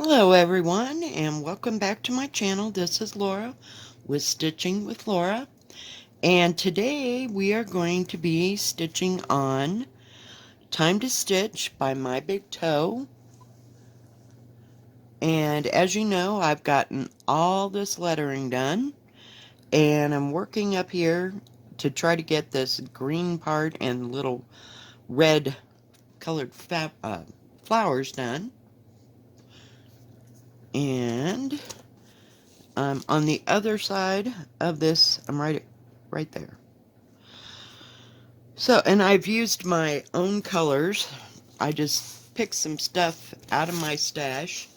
Hello everyone and welcome back to my channel. This is Laura with Stitching with Laura, and today we are going to be stitching on Time to Stitch by My Big Toe. And as you know, I've gotten all this lettering done and I'm working up here to try to get this green part and little red colored flowers done. And on the other side of this, I'm right there. So, and I've used my own colors. I just picked some stuff out of my stash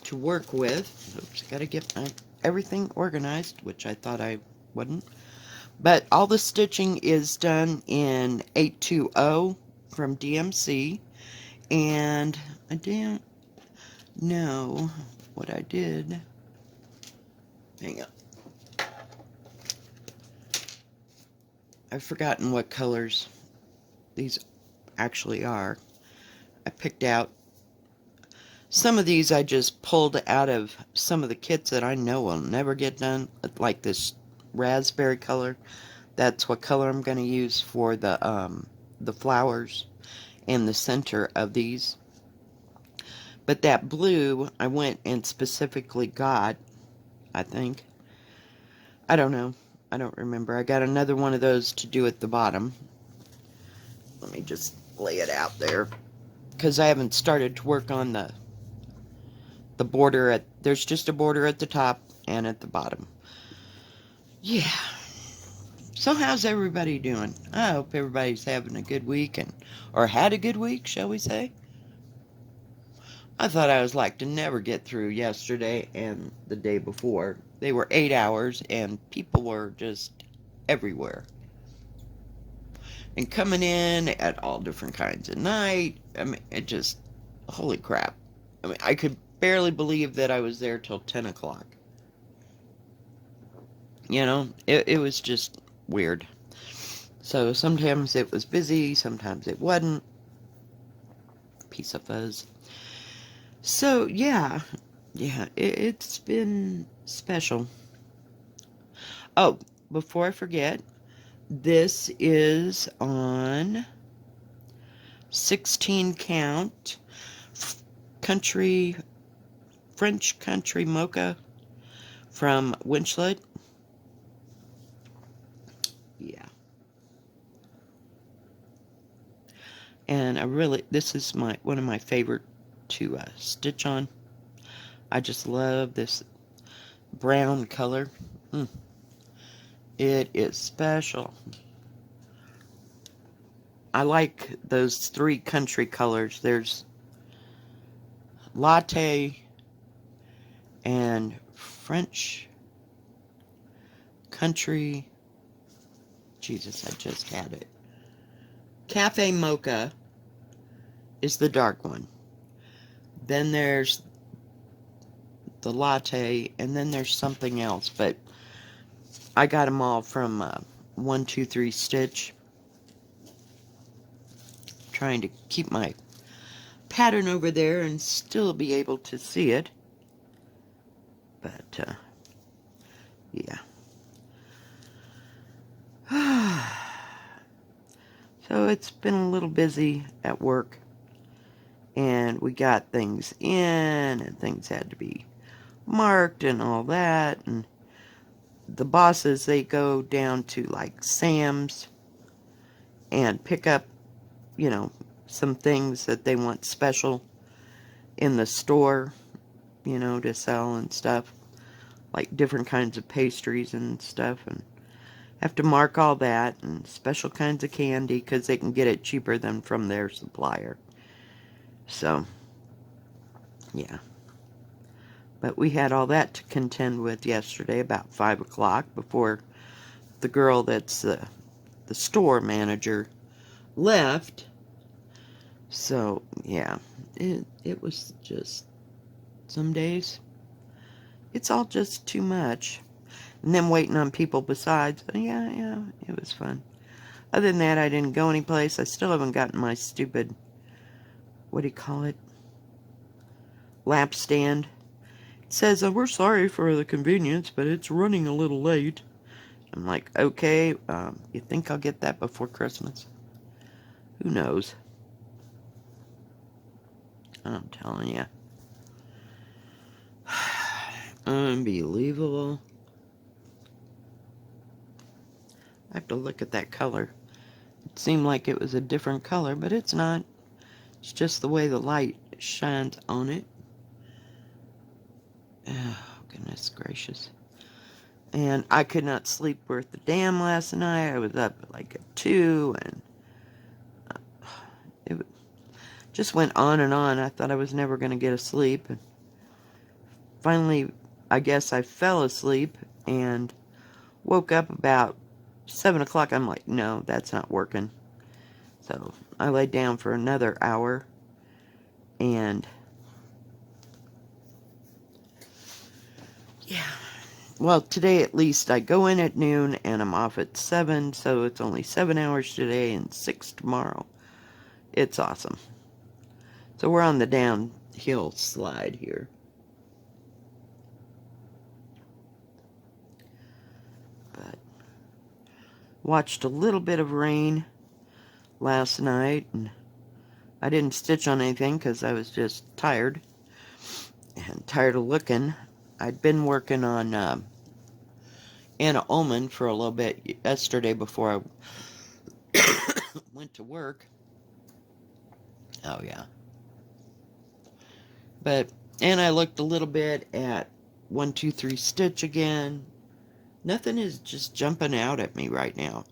to work with. Oops, gotta get everything organized, which I thought I wouldn't. But all the stitching is done in 820 from DMC, and I didn't know what I did. Hang on. I've forgotten what colors these actually are. I picked out some of these. I just pulled out of some of the kits that I know will never get done, like this raspberry color. That's what color I'm going to use for the flowers in the center of these. But that blue I went and specifically got, I think. I don't know. I don't remember. I got another one of those to do at the bottom. Let me just lay it out there, because I haven't started to work on the border. There's just a border at the top and at the bottom. Yeah. So how's everybody doing? I hope everybody's having a good week, or had a good week, shall we say? I thought I was like to never get through yesterday and the day before. They were 8 hours and people were just everywhere. And coming in at all different kinds of night. I mean, it just, holy crap. I mean, I could barely believe that I was there till 10 o'clock. It was just weird. So sometimes it was busy, sometimes it wasn't. Piece of fuzz. So yeah, it's been special. Oh, before I forget, this is on 16 count country, French country mocha from Winchlet. Yeah. And this is one of my favorite to stitch on. I just love this brown color. It is special. I like those three country colors. There's latte and French country. Jesus, I just had it. Cafe mocha is the dark one. Then there's the latte, and then there's something else, but I got them all from 123 Stitch. Trying to keep my pattern over there and still be able to see it. But, yeah. So it's been a little busy at work. And we got things in, and things had to be marked and all that. And the bosses, they go down to like Sam's and pick up, some things that they want special in the store, to sell and stuff. Like different kinds of pastries and stuff. And have to mark all that, and special kinds of candy, because they can get it cheaper than from their supplier. So, yeah. But we had all that to contend with yesterday about 5 o'clock before the girl that's the store manager left. So, yeah, it was just, some days, it's all just too much. And then waiting on people besides. Yeah, it was fun. Other than that, I didn't go anyplace. I still haven't gotten my stupid, what do you call it? lap stand. It says, oh, we're sorry for the convenience, but it's running a little late. I'm like, okay, you think I'll get that before Christmas? Who knows? I'm telling you. Unbelievable. I have to look at that color. It seemed like it was a different color, but it's not. It's just the way the light shines on it. Oh, goodness gracious. And I could not sleep worth the damn last night. I was up like at 2, and it just went on and on. I thought I was never going to get asleep. And finally, I guess I fell asleep and woke up about 7 o'clock. I'm like, no, that's not working. So I laid down for another hour, and yeah. Well, today at least I go in at noon and I'm off at 7, so it's only 7 hours today and 6 tomorrow. It's awesome. So we're on the downhill slide here. But watched a little bit of rain last night, and I didn't stitch on anything because I was just tired and tired of looking. I'd been working on Anna Ullman for a little bit yesterday before I went to work. Oh, yeah. And I looked a little bit at 123 Stitch again. Nothing is just jumping out at me right now.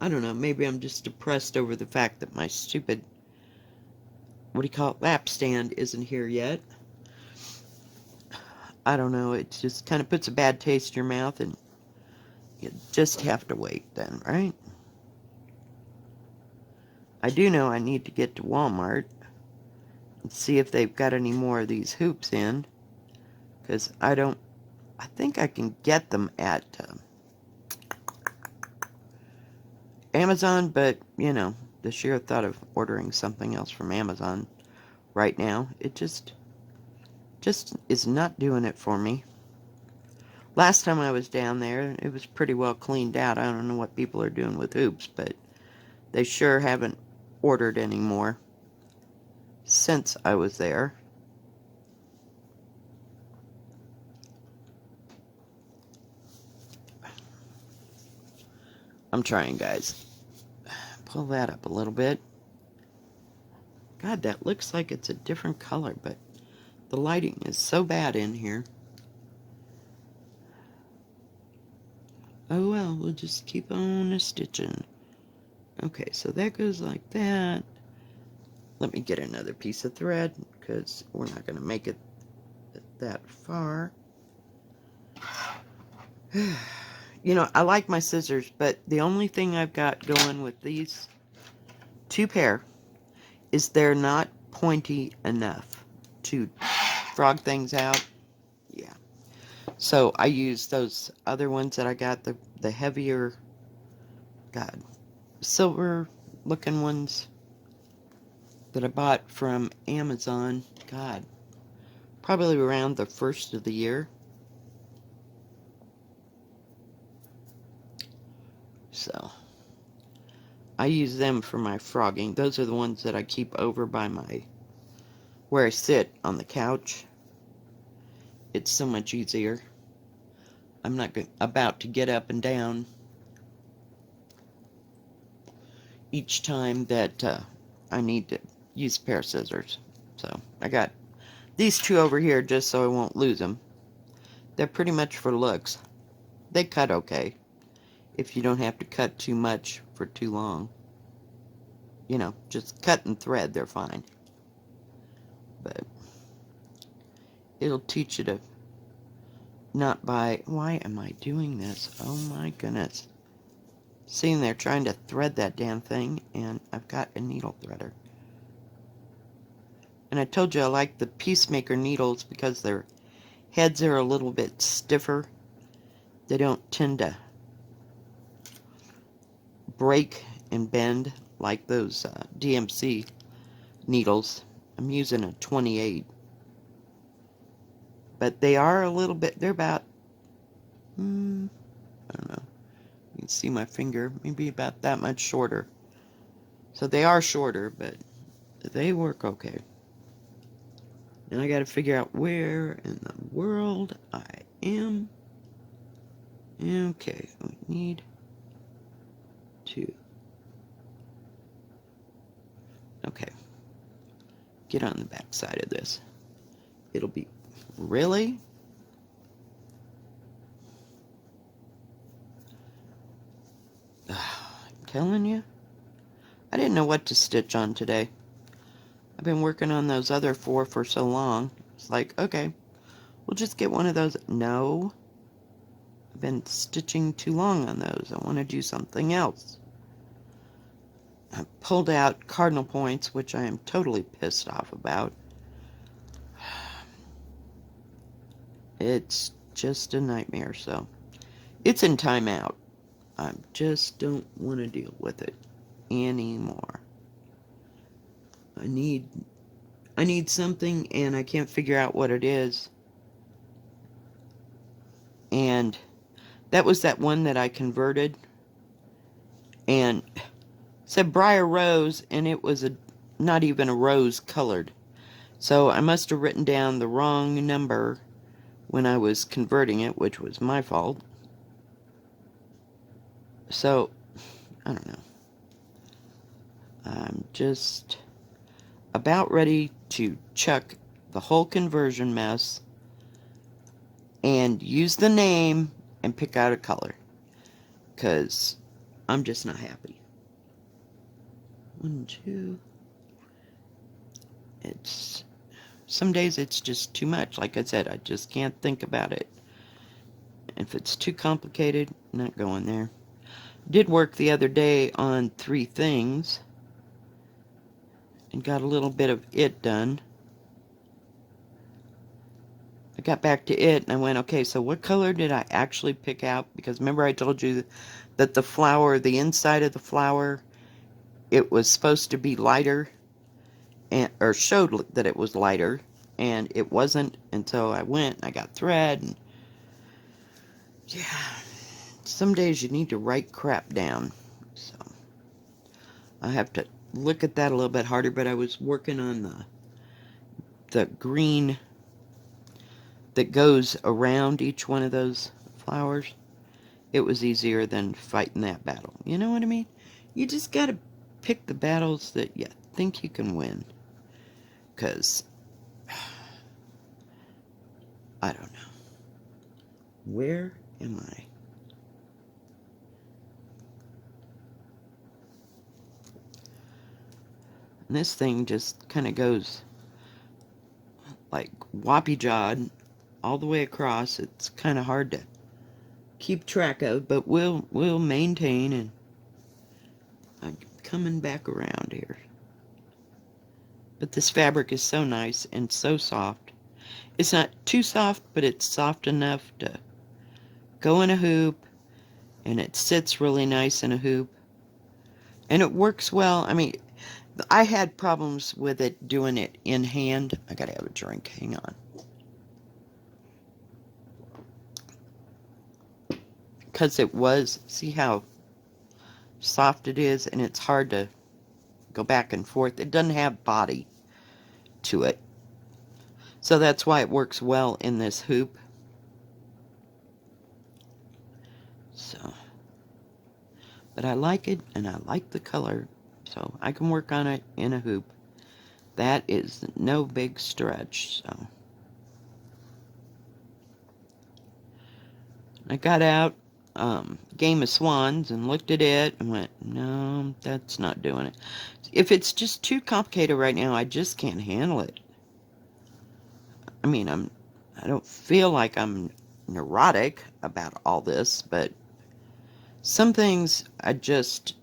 I don't know, maybe I'm just depressed over the fact that my stupid, what do you call it, lap stand isn't here yet. I don't know, it just kind of puts a bad taste in your mouth, and you just have to wait then, right? I do know I need to get to Walmart and see if they've got any more of these hoops in, because I think I can get them at Amazon, but, you know, the sheer thought of ordering something else from Amazon right now, it just is not doing it for me. Last time I was down there, it was pretty well cleaned out. I don't know what people are doing with hoops, but they sure haven't ordered any more since I was there. I'm trying, guys. Pull that up a little bit. God, that looks like it's a different color, but the lighting is so bad in here. Oh well, we'll just keep on stitching. Okay, so that goes like that. Let me get another piece of thread, because we're not going to make it that far. You know, I like my scissors, but the only thing I've got going with these two pair is they're not pointy enough to frog things out. Yeah. So I use those other ones that I got, the heavier, God, silver looking ones that I bought from Amazon. God, probably around the first of the year. So I use them for my frogging. Those are the ones that I keep over by where I sit on the couch. It's so much easier. I'm not about to get up and down each time that I need to use a pair of scissors. So I got these two over here just so I won't lose them. They're pretty much for looks. They cut okay if you don't have to cut too much for too long. You know, just cut and thread, they're fine. But it'll teach you to not buy... Why am I doing this? Oh my goodness. Sitting there trying to thread that damn thing, and I've got a needle threader. And I told you I like the Peacemaker needles because their heads are a little bit stiffer. They don't tend to break and bend like those DMC needles. I'm using a 28. But they are a little bit, they're about, I don't know. You can see my finger, maybe about that much shorter. So they are shorter, but they work okay. Now I gotta figure out where in the world I am. Okay, we need to. Okay. Get on the back side of this. It'll be. Really? I'm telling you. I didn't know what to stitch on today. I've been working on those other 4 for so long. It's like, okay, we'll just get one of those. No. I've been stitching too long on those. I want to do something else. I pulled out cardinal points, which I am totally pissed off about. It's just a nightmare, so it's in timeout. I just don't want to deal with it anymore. I need something, and I can't figure out what it is. And that was that one that I converted, and said Briar Rose, and it was not even a rose colored. So I must have written down the wrong number when I was converting it, which was my fault. So, I don't know. I'm just about ready to chuck the whole conversion mess and use the name and pick out a color. Because I'm just not happy. 1, 2. Some days it's just too much. Like I said, I just can't think about it. If it's too complicated, not going there. Did work the other day on 3 things and got a little bit of it done. I got back to it and I went, okay, so what color did I actually pick out? Because remember I told you that the flower, the inside of the flower, it was supposed to be lighter, or showed that it was lighter, and it wasn't. And so I went and I got thread, and yeah, some days you need to write crap down. So I have to look at that a little bit harder, but I was working on the green that goes around each one of those flowers. It was easier than fighting that battle. You know what I mean? You just gotta pick the battles that you think you can win. Because I don't know. Where am I? And this thing just kind of goes like whoppy-jawed all the way across. It's kind of hard to keep track of, but we'll maintain, and I'm coming back around here. But this fabric is so nice and so soft. It's not too soft, but it's soft enough to go in a hoop, and it sits really nice in a hoop. And it works well. I mean, I had problems with it doing it in hand. I gotta have a drink. Hang on. Because it was, see how soft it is, and it's hard to go back and forth. It doesn't have body to it. So that's why it works well in this hoop. So, but I like it, and I like the color, so I can work on it in a hoop. That is no big stretch, so. I got out Game of Swans and looked at it and went, no, that's not doing it. If it's just too complicated right now, I just can't handle it. I mean, I don't feel like I'm neurotic about all this, but some things they're just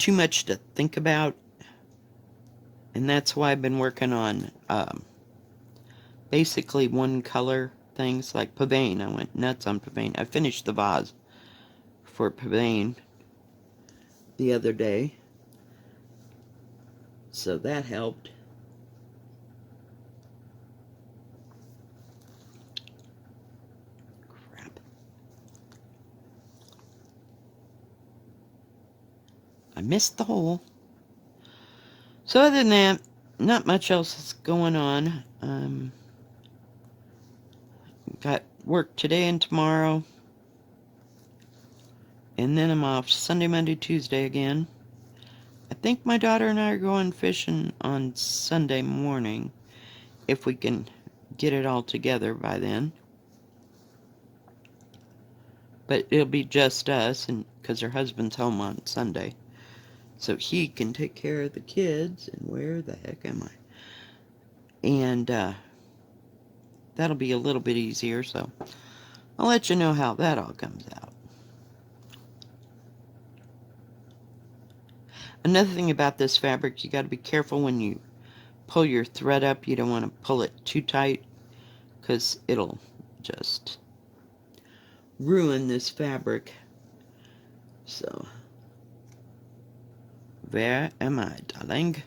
too much to think about. And that's why I've been working on basically one color things like Pavane. I went nuts on Pavane. I finished the vase for Pavane the other day, so that helped. I missed the hole. So other than that, not much else is going on. Got work today and tomorrow. And then I'm off Sunday, Monday, Tuesday again. I think my daughter and I are going fishing on Sunday morning, if we can get it all together by then. But it'll be just us, and because her husband's home on Sunday. So he can take care of the kids, and where the heck am I? And that'll be a little bit easier, so I'll let you know how that all comes out. Another thing about this fabric, you got to be careful when you pull your thread up. You don't want to pull it too tight, because it'll just ruin this fabric. So, where am I, darling?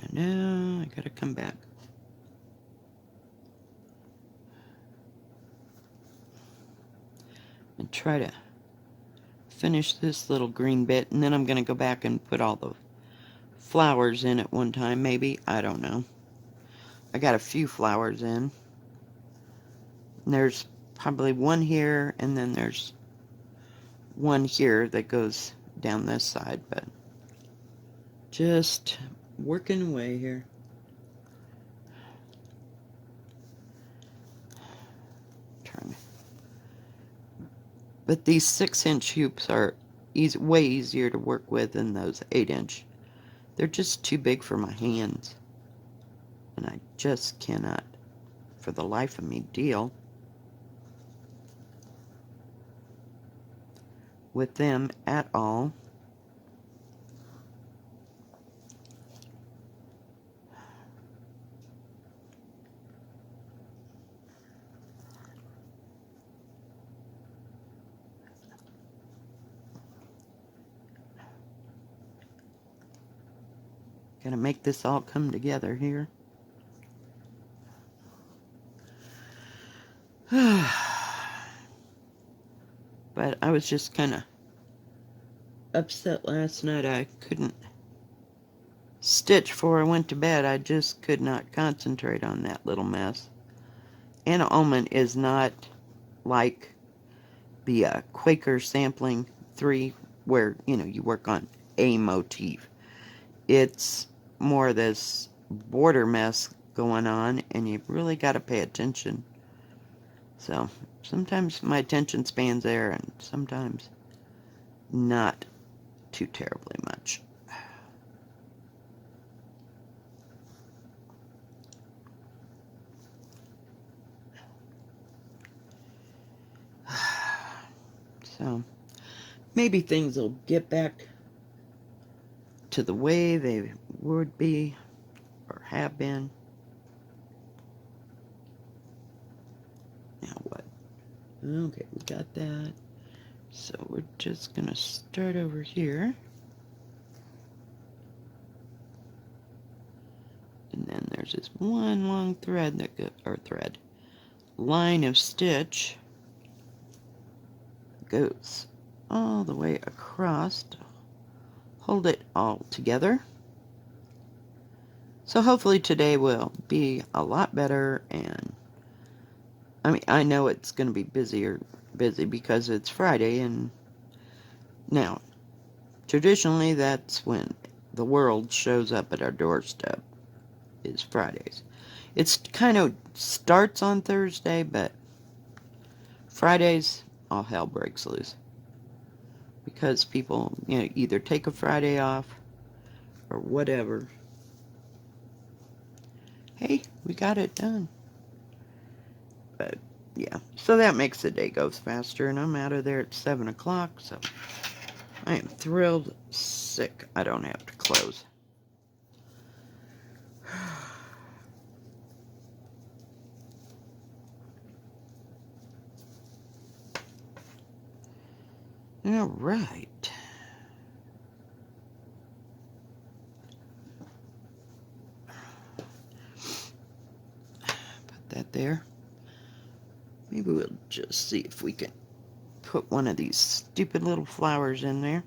I know, I gotta come back. And try to finish this little green bit, and then I'm gonna go back and put all the flowers in at one time, maybe. I don't know. I got a few flowers in. And there's probably one here, and then there's one here that goes down this side, but just working away here. But these 6-inch hoops are way easier to work with than those 8-inch. They're just too big for my hands. And I just cannot, for the life of me, deal with them at all. Gotta make this all come together here. But I was just kind of upset last night. I couldn't stitch before I went to bed. I just could not concentrate on that little mess. Anna Ullman is not like the Quaker Sampling 3, where, you work on a motif. It's more this border mess going on, and you really got to pay attention. So sometimes my attention span's there, and sometimes not too terribly much. So maybe things will get back to the way they would be or have been. Now what? Okay, we got that. So we're just gonna start over here. And then there's this one long thread that line of stitch goes all the way across to hold it all together. So hopefully today will be a lot better, and I know it's going to be busy because it's Friday, and now traditionally that's when the world shows up at our doorstep, is Fridays. It's kind of starts on Thursday, but Fridays all hell breaks loose because people either take a Friday off or whatever. Hey, we got it done. But yeah, so that makes the day go faster, and I'm out of there at 7 o'clock, so I am thrilled sick I don't have to close. All right. Put that there. Maybe we'll just see if we can put one of these stupid little flowers in there.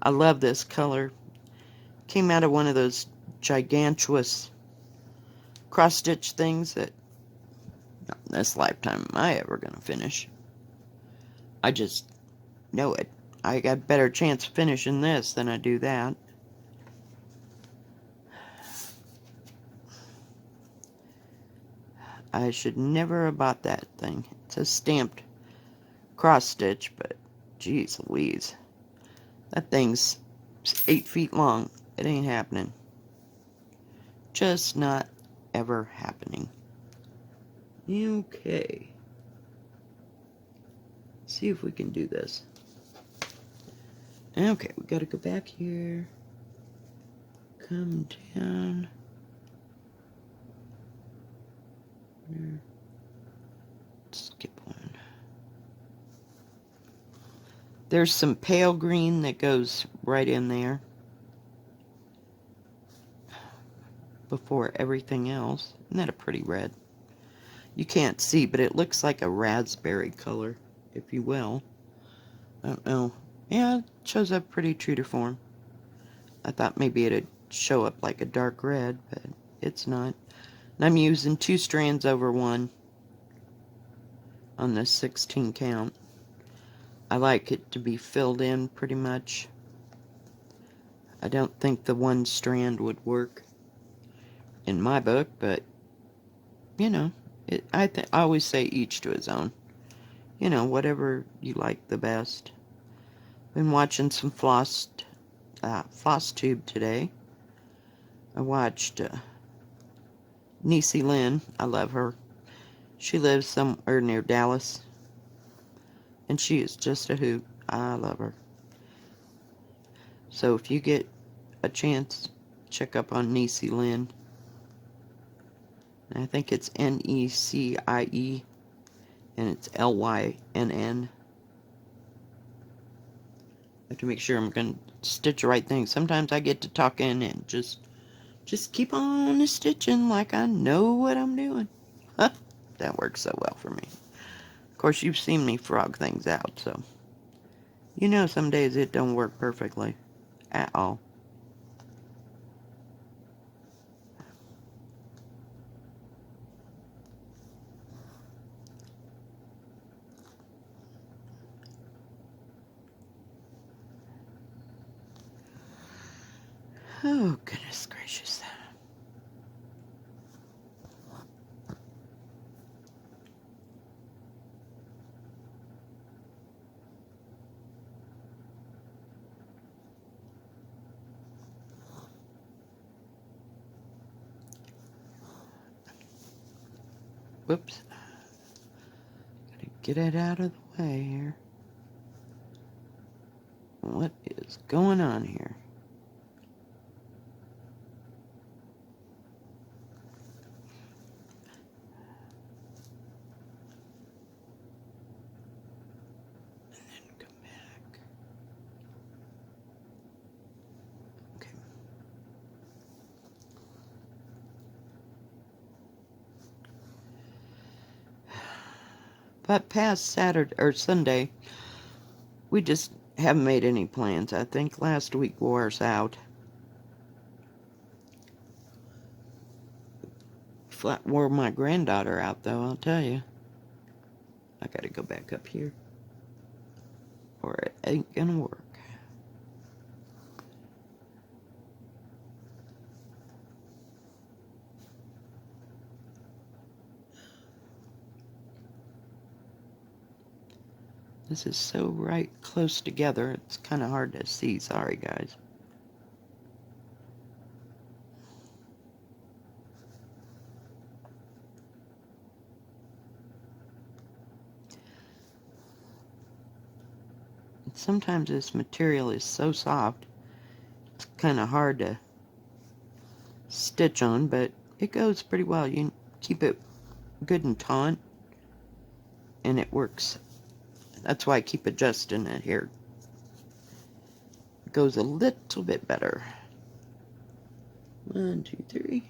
I love this color. Came out of one of those gigantuous cross-stitch things that not in this lifetime am I ever going to finish. I just know it. I got a better chance of finishing this than I do that. I should never have bought that thing. It's a stamped cross-stitch, but geez Louise. That thing's 8 feet long. It ain't happening. Just not ever happening. Okay. See if we can do this. Okay, we gotta go back here. Come down. There. Skip one. There's some pale green that goes right in there before everything else. Isn't that a pretty red? You can't see, but it looks like a raspberry color, if you will. I don't know. Yeah, it shows up pretty true to form. I thought maybe it'd show up like a dark red, but it's not. And I'm using 2 strands over 1 on this 16 count. I like it to be filled in pretty much. I don't think the 1 strand would work in my book, but you know, I always say each to his own. You know, whatever you like the best. Been watching some floss tube today. I watched Niecy Lynn. I love her. She lives somewhere near Dallas, and she is just a hoot. I love her. So if you get a chance, check up on Niecy Lynn. And I think it's Necie, and it's Lynn. I have to make sure I'm going to stitch the right thing. Sometimes I get to talking and just keep on stitching like I know what I'm doing. Huh, that works so well for me. Of course, you've seen me frog things out, so you know some days it don't work perfectly at all. Oh, goodness gracious. Whoops. Gotta get it out of the way here. What is going on here? And then come back. Okay. But past Saturday or Sunday, we just haven't made any plans. I think last week wore us out. Flat wore my granddaughter out, though, I'll tell you. I gotta go back up here, or it ain't gonna work. This is so right close together, it's kind of hard to see. Sorry, guys. Sometimes this material is so soft, it's kind of hard to stitch on, but it goes pretty well. You keep it good and taut, and it works. That's why I keep adjusting it here. It goes a little bit better. 1, 2, 3.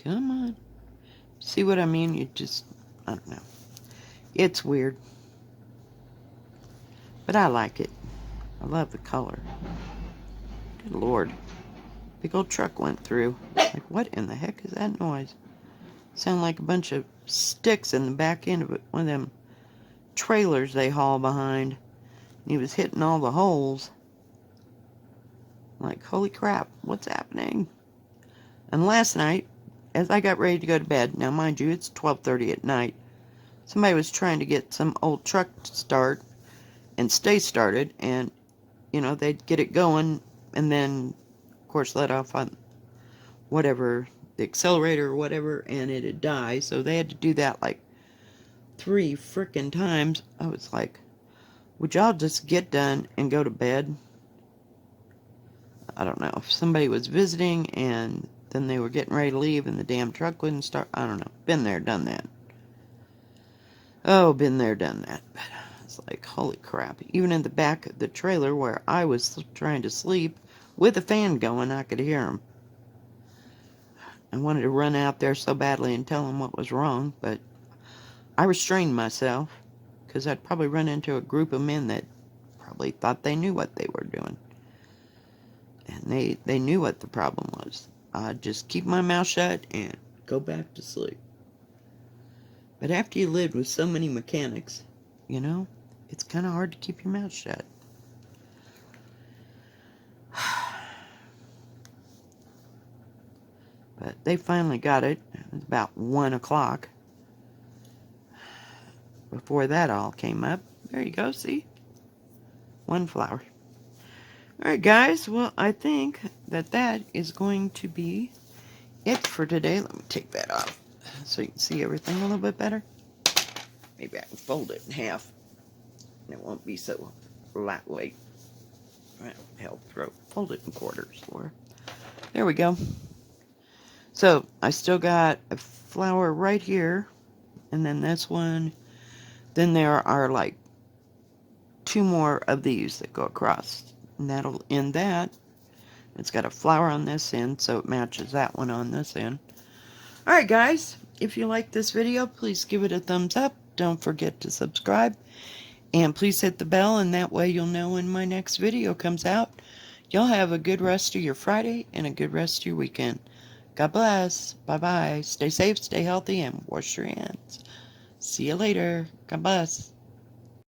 Come on. See what I mean? You just, I don't know. It's weird. But I like it. I love the color. Good Lord. Big old truck went through. Like, what in the heck is that noise? Sound like a bunch of sticks in the back end of it. One of them trailers they haul behind. And he was hitting all the holes. Like, holy crap, what's happening? And last night, as I got ready to go to bed, now mind you, it's 12:30 at night, somebody was trying to get some old truck to start and stay started, and, you know, they'd get it going, and then, of course, let off on whatever, the accelerator or whatever, and it'd die, so they had to do that like 3 frickin' times. I was like, would y'all just get done and go to bed? I don't know, if somebody was visiting and then they were getting ready to leave and the damn truck wouldn't start. I don't know. Been there, done that. Oh, been there, done that. But it's like, holy crap. Even in the back of the trailer where I was trying to sleep with the fan going, I could hear them. I wanted to run out there so badly and tell them what was wrong, but I restrained myself because I'd probably run into a group of men that probably thought they knew what they were doing. And they knew what the problem was. I'd just keep my mouth shut and go back to sleep. But after you lived with so many mechanics, you know, it's kind of hard to keep your mouth shut. But they finally got it. It was about 1 o'clock. Before that all came up. There you go, see? 1 flower. Alright guys, well I think that is going to be it for today. Let me take that off so you can see everything a little bit better. Maybe I can fold it in half and it won't be so lightweight. Well, hell, fold it in quarters, Lora. There we go. So I still got a flower right here, and then this one. Then there are like 2 more of these that go across, and that'll end that. It's got a flower on this end, so it matches that one on this end. Alright guys, if you like this video, please give it a thumbs up. Don't forget to subscribe. And please hit the bell, and that way you'll know when my next video comes out. Y'all have a good rest of your Friday and a good rest of your weekend. God bless. Bye-bye. Stay safe, stay healthy, and wash your hands. See you later. God bless.